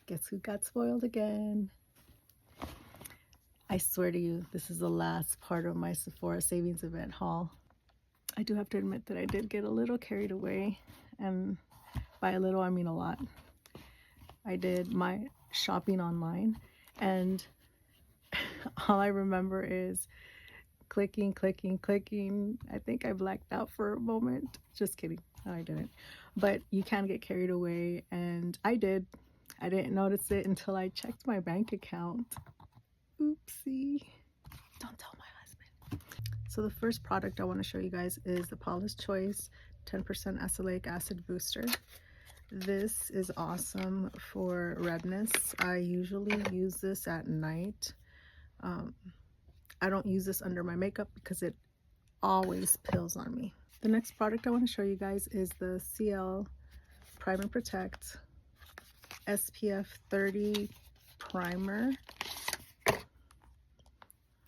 Guess who got spoiled again? I swear to you, this is the last part of my Sephora savings event haul. I do have to admit that I did get a little carried away, and by a little I mean a lot. I did my shopping online, and all I remember is clicking. I think I blacked out for a moment. Just kidding. No, I didn't. But you can get carried away, and I did. I didn't notice it until I checked my bank account. Oopsie. Don't tell my husband. So the first product I want to show you guys is the Paula's Choice 10% acelaic acid booster. This is awesome for redness. I usually use this at night. I don't use this under my makeup because it always pills on me. The next product I want to show you guys is the CL Prime and Protect SPF 30 primer.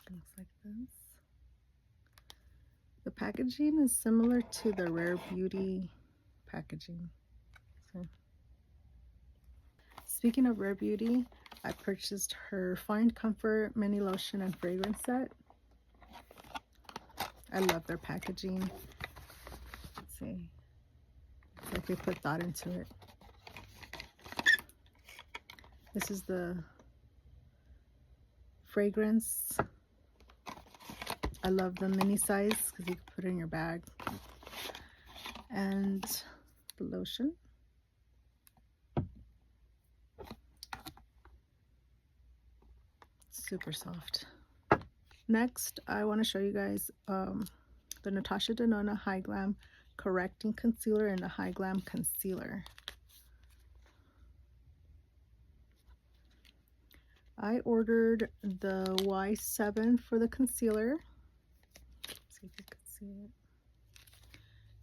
Looks like this. The packaging is similar to the Rare Beauty packaging. So, speaking of Rare Beauty, I purchased her Find Comfort mini lotion and fragrance set. I love their packaging. Let's see. It's like they put thought into it. This is the fragrance. I love the mini size because you can put it in your bag. And the lotion. Super soft. Next, I want to show you guys the Natasha Denona High Glam Correcting Concealer and the High Glam Concealer. I ordered the Y7 for the concealer. Let's see if you can see it.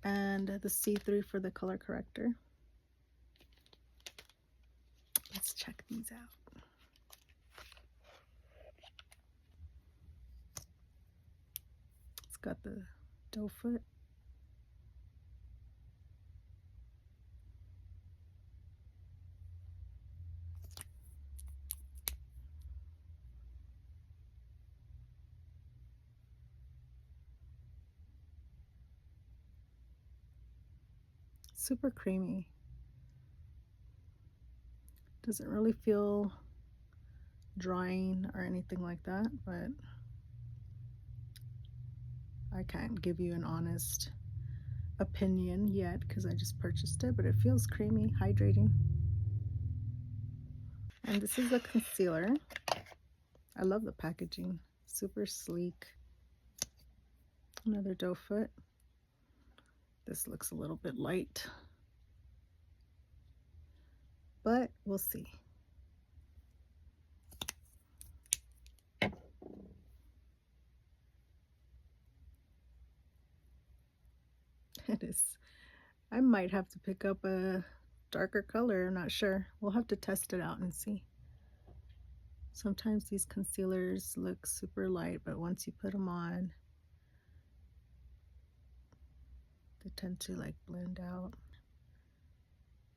And the C3 for the color corrector. Let's check these out. It's got the doe foot. Super creamy. Doesn't really feel drying or anything like that, but I can't give you an honest opinion yet because I just purchased it, but it feels creamy, hydrating. And this is the concealer. I love the packaging. Super sleek. Another doe foot. This looks a little bit light, but we'll see. It is. I might have to pick up a darker color. I'm not sure. We'll have to test it out and see. Sometimes these concealers look super light, but once you put them on, they tend to like blend out.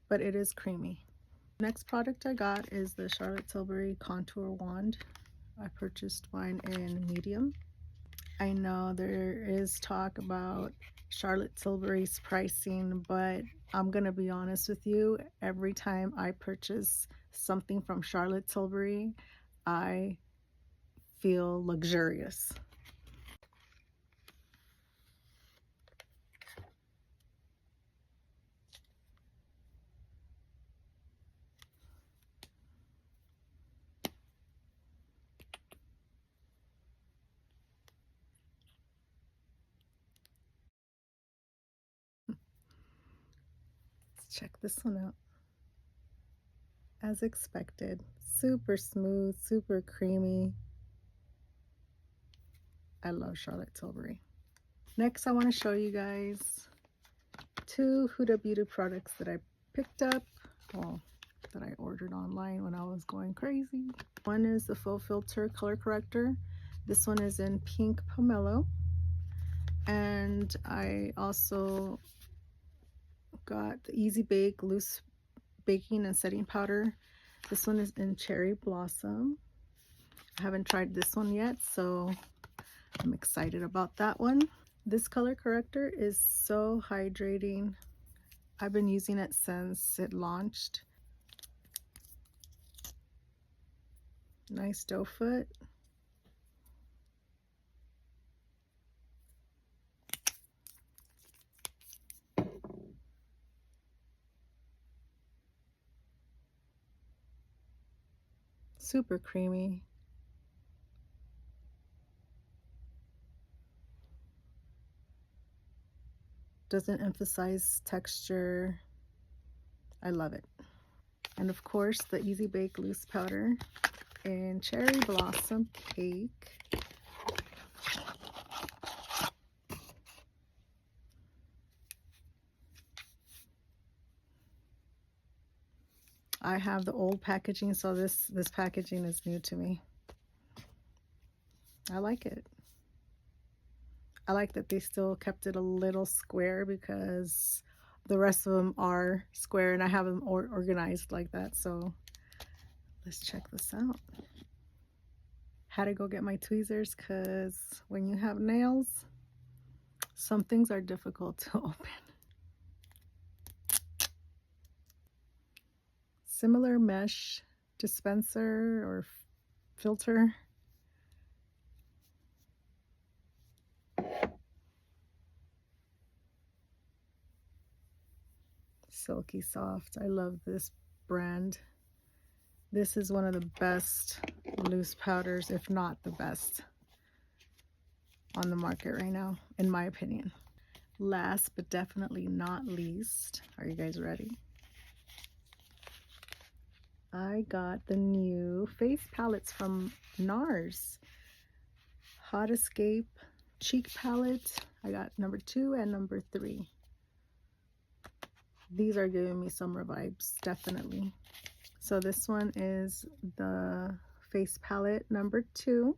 But it is creamy. Next product I got is the Charlotte Tilbury Contour Wand. I purchased mine in medium. I know there is talk about Charlotte Tilbury's pricing, but I'm gonna be honest with you, every time I purchase something from Charlotte Tilbury, I feel luxurious. Check this one out. As expected, super smooth, super creamy. I love Charlotte Tilbury. Next, I want to show you guys two Huda Beauty products that I picked up, well, that I ordered online when I was going crazy. One is the Full Filter Color Corrector. This one is in pink pomelo. And I also got the Easy Bake Loose Baking and Setting Powder. This one is in Cherry Blossom. I haven't tried this one yet, so I'm excited about that one. This color corrector is so hydrating. I've been using it since it launched. Nice doe foot. Super creamy. Doesn't emphasize texture. I love it. And of course, the Easy Bake Loose Powder in Cherry Blossom Cake. I have the old packaging, so this packaging is new to me. I like it. I like that they still kept it a little square because the rest of them are square and I have them organized like that. So let's check this out. Had to go get my tweezers because when you have nails, some things are difficult to open. Similar mesh dispenser or filter. Silky soft. I love this brand. This is one of the best loose powders, if not the best, on the market right now, in my opinion. Last but definitely not least, are you guys ready? I got the new face palettes from NARS. Hot Escape Cheek Palette. I got number 2 and number 3. These are giving me summer vibes, definitely. So this one is the face palette number 2.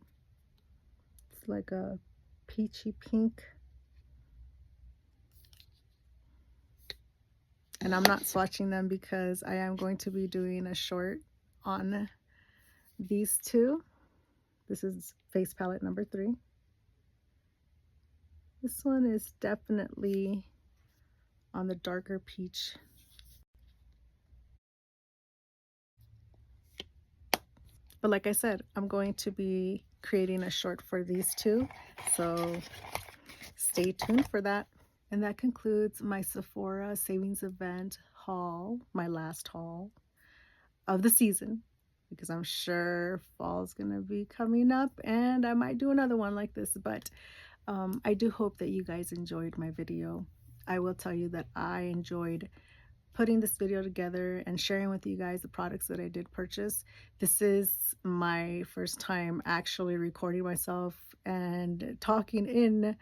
It's like a peachy pink. And I'm not swatching them because I am going to be doing a short on these two. This is face palette number 3. This one is definitely on the darker peach. But like I said, I'm going to be creating a short for these two, so stay tuned for that. And that concludes my Sephora savings event haul, my last haul of the season, because I'm sure fall's gonna be coming up and I might do another one like this. But I do hope that you guys enjoyed my video. I will tell you that I enjoyed putting this video together and sharing with you guys the products that I did purchase. This is my first time actually recording myself and talking in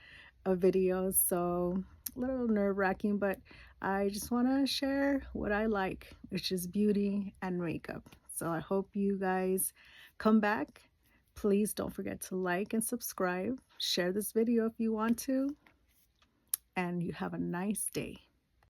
a video, so a little nerve-wracking, but I just want to share what I like, which is beauty and makeup. So I hope you guys come back. Please don't forget to like and subscribe. Share this video if you want to, and you have a nice day.